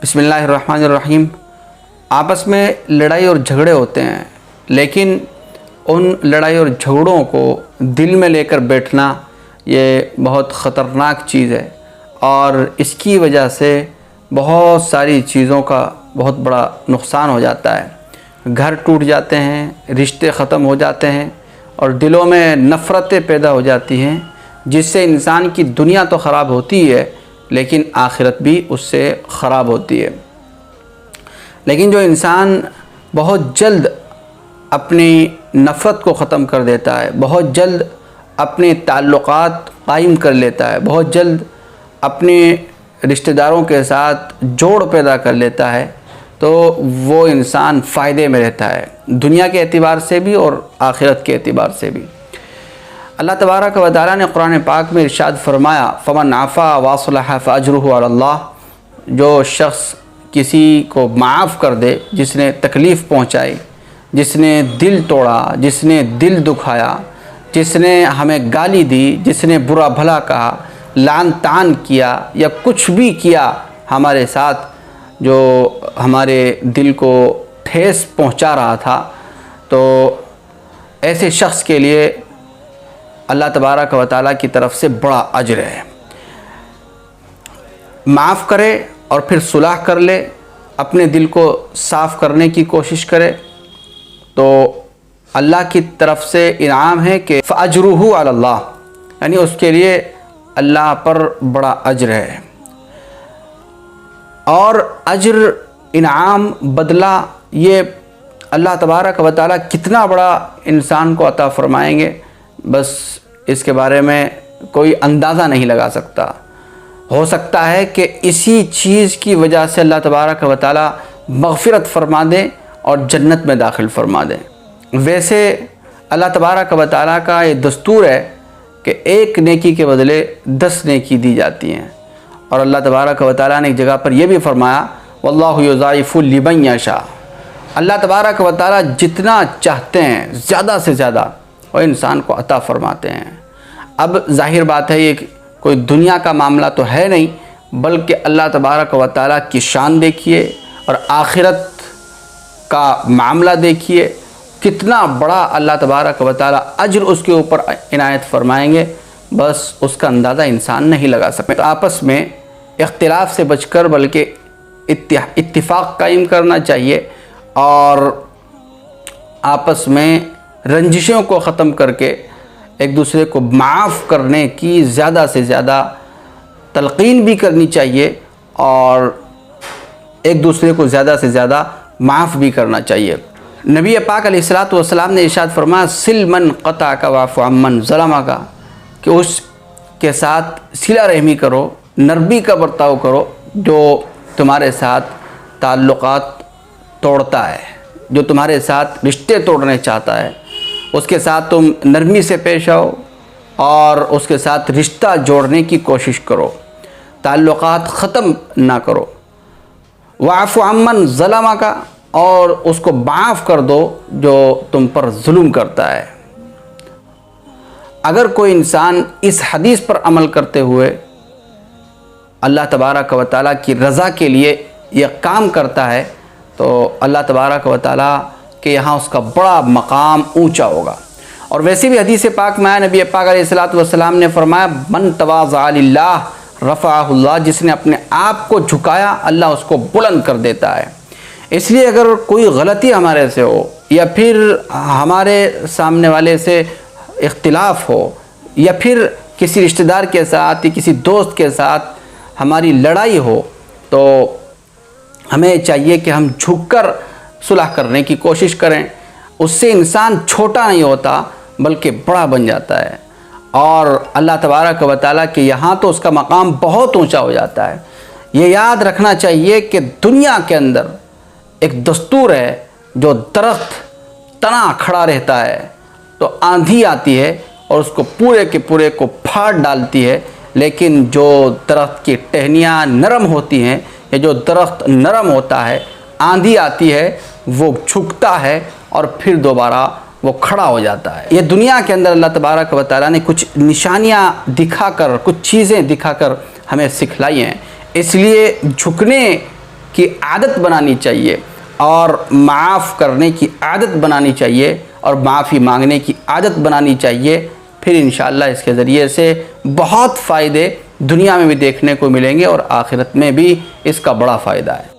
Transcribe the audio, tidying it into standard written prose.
बिस्मिल्लाहिर्रहमानिर्रहीम। आपस में लड़ाई और झगड़े होते हैं, लेकिन उन लड़ाई और झगड़ों को दिल में लेकर बैठना ये बहुत ख़तरनाक चीज़ है और इसकी वजह से बहुत सारी चीज़ों का बहुत बड़ा नुकसान हो जाता है। घर टूट जाते हैं, रिश्ते ख़त्म हो जाते हैं और दिलों में नफ़रतें पैदा हो जाती हैं, जिससे इंसान की दुनिया तो ख़राब होती है लेकिन आखिरत भी उससे ख़राब होती है। लेकिन जो इंसान बहुत जल्द अपनी नफ़रत को ख़त्म कर देता है, बहुत जल्द अपने ताल्लुक़ात कायम कर लेता है, बहुत जल्द अपने रिश्तेदारों के साथ जोड़ पैदा कर लेता है, तो वो इंसान फ़ायदे में रहता है, दुनिया के एतबार से भी और आखिरत के एतबार से भी। अल्लाह तबारक व तआला ने कुरान पाक में इरशाद फरमाया, फ़मन आफ़ा वअस्लह फ़अज्रुहु अलल्लाह। जो शख्स किसी को माफ़ कर दे, जिसने तकलीफ़ पहुँचाई, जिसने दिल तोड़ा, जिसने दिल दुखाया, जिसने हमें गाली दी, जिसने बुरा भला कहा, लान तान किया या कुछ भी किया हमारे साथ, जो हमारे दिल को ठेस पहुँचा रहा था, तो ऐसे शख्स के लिए अल्लाह तबारक व तआला की तरफ से बड़ा अजर है। माफ़ करे और फिर सुलह कर ले, अपने दिल को साफ़ करने की कोशिश करे, तो अल्लाह की तरफ से इनाम है कि फ़अज्रुहु अलल्लाह, यानी उसके लिए अल्लाह पर बड़ा अजर है। और अजर, इनाम, बदला, ये अल्लाह तबारक व तआला कितना बड़ा इंसान को अता फ़रमाएंगे, बस इसके बारे में कोई अंदाज़ा नहीं लगा सकता। हो सकता है कि इसी चीज़ की वजह से अल्लाह तबारक व तआला मग़फ़िरत फ़रमा दे और जन्नत में दाखिल फ़रमा दे। वैसे अल्लाह तबारक व तआला का ये दस्तूर है कि एक नेकी के बदले 10 नेकी दी जाती हैं। और अल्लाह तबारक व तआला ने एक जगह पर यह भी फ़रमाया, वल्लाहु युज़ाइफ़ु लिमन यशा। अल्लाह तबारक व तआला जितना चाहते हैं ज़्यादा से ज़्यादा और इंसान को अता फ़रमाते हैं। अब ज़ाहिर बात है, ये कोई दुनिया का मामला तो है नहीं, बल्कि अल्लाह तबारक व तआला की शान देखिए और आखिरत का मामला देखिए, कितना बड़ा अल्लाह तबारक व तआला अज्र उसके ऊपर इनायत फ़रमाएंगे, बस उसका अंदाज़ा इंसान नहीं लगा सकता। तो आपस में इख्तिलाफ़ से बचकर बल्कि इत्तिफ़ाक़ कायम करना चाहिए और आपस में रंजिशों को ख़त्म करके एक दूसरे को माफ़ करने की ज़्यादा से ज़्यादा तलक़ीन भी करनी चाहिए और एक दूसरे को ज़्यादा से ज़्यादा माफ़ भी करना चाहिए। नबी पाक अलैहिस्सलातु वस्सलाम ने इरशाद फरमाया, सिल मन क़तअका वाफ़ु अम्मन ज़लमका, कि उसके साथ सिला रहमी करो, नरमी का बर्ताव करो जो तुम्हारे साथ ताल्लुक़ात तोड़ता है, जो तुम्हारे साथ रिश्ते तोड़ने चाहता है, उसके साथ तुम नरमी से पेश आओ और उसके साथ रिश्ता जोड़ने की कोशिश करो, ताल्लुक़ात ख़त्म ना करो। वाफ़ु अम्मन ज़लमका, और उसको माफ़ कर दो जो तुम पर जुल्म करता है। अगर कोई इंसान इस हदीस पर अमल करते हुए अल्लाह तबारक व तआला की रज़ा के लिए यह काम करता है, तो अल्लाह तबारक व तआला के यहाँ उसका बड़ा मकाम ऊंचा होगा। और वैसे भी हदीस पाक में नबी पाक अलैहिस्सलातु वस्सलाम ने फरमाया, मन तवाज़ा लिल्लाह रफ़अहुल्लाह, जिसने अपने आप को झुकाया अल्लाह उसको बुलंद कर देता है। इसलिए अगर कोई गलती हमारे से हो या फिर हमारे सामने वाले से इख्तिलाफ़ हो या फिर किसी रिश्तेदार के साथ या किसी दोस्त के साथ हमारी लड़ाई हो, तो हमें चाहिए कि हम झुककर सुलह करने की कोशिश करें। उससे इंसान छोटा नहीं होता बल्कि बड़ा बन जाता है और अल्लाह तबारक व तआला के यहाँ तो उसका मकाम बहुत ऊंचा हो जाता है। ये याद रखना चाहिए कि दुनिया के अंदर एक दस्तूर है, जो दरख्त तना खड़ा रहता है तो आंधी आती है और उसको पूरे के पूरे को फाड़ डालती है, लेकिन जो दरख्त की टहनियाँ नरम होती हैं या जो दरख्त नरम होता है, आंधी आती है, वो झुकता है और फिर दोबारा वो खड़ा हो जाता है। ये दुनिया के अंदर अल्लाह तबारक व तआला ने कुछ निशानियाँ दिखाकर, कुछ चीज़ें दिखाकर ہمیں سکھلائی ہیں. اس لیے جھکنے کی عادت بنانی چاہیے اور معاف کرنے کی عادت بنانی چاہیے اور معافی مانگنے کی عادت بنانی چاہیے. پھر انشاءاللہ اس کے ذریعے سے بہت فائدے دنیا میں بھی دیکھنے کو ملیں گے اور آخرت میں بھی اس کا بڑا فائدہ ہے.